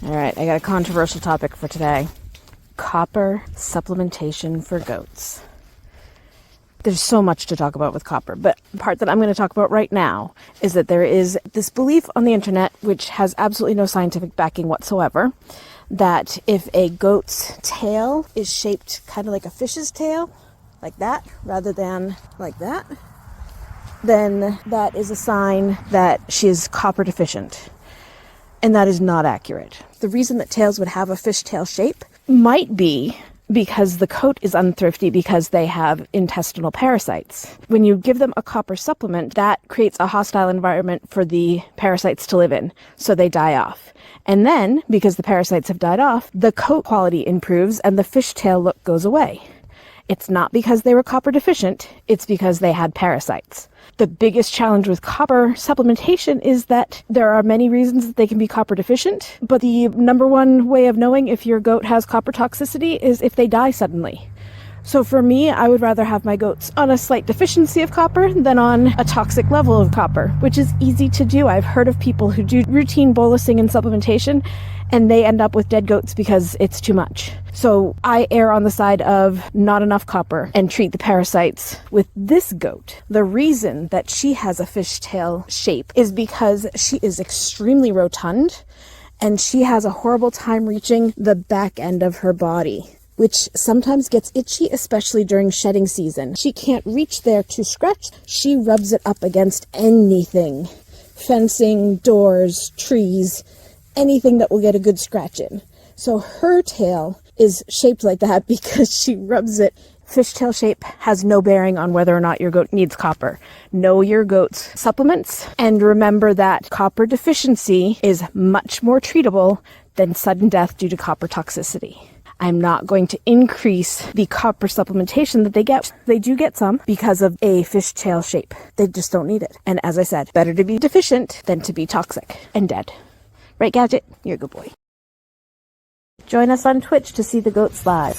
All right, I got a controversial topic for today. Copper supplementation for goats. There's so much to talk about with copper, but the part that I'm going to talk about right now is that there is this belief on the internet, which has absolutely no scientific backing whatsoever, that if a goat's tail is shaped kind of like a fish's tail, like that, rather than like that, then that is a sign that she is copper deficient. And that is not accurate. The reason that tails would have a fishtail shape might be because the coat is unthrifty because they have intestinal parasites. When you give them a copper supplement, that creates a hostile environment for the parasites to live in, so they die off. And then, because the parasites have died off, the coat quality improves and the fishtail look goes away. It's not because they were copper deficient, it's because they had parasites. The biggest challenge with copper supplementation is that there are many reasons that they can be copper deficient, but the number one way of knowing if your goat has copper toxicity is if they die suddenly. So for me, I would rather have my goats on a slight deficiency of copper than on a toxic level of copper, which is easy to do. I've heard of people who do routine bolusing and supplementation, and they end up with dead goats because it's too much. So I err on the side of not enough copper and treat the parasites. With this goat, the reason that she has a fishtail shape is because she is extremely rotund and she has a horrible time reaching the back end of her body, which sometimes gets itchy, especially during shedding season. She can't reach there to scratch. She rubs it up against anything. Fencing, doors, trees, anything that will get a good scratch in. So her tail is shaped like that because she rubs it. Fishtail shape has no bearing on whether or not your goat needs copper. Know your goat's supplements and remember that copper deficiency is much more treatable than sudden death due to copper toxicity. I'm not going to increase the copper supplementation that they get. They do get some because of a fishtail shape. They just don't need it. And as I said, better to be deficient than to be toxic and dead. Right, Gadget? You're a good boy. Join us on Twitch to see the goats live.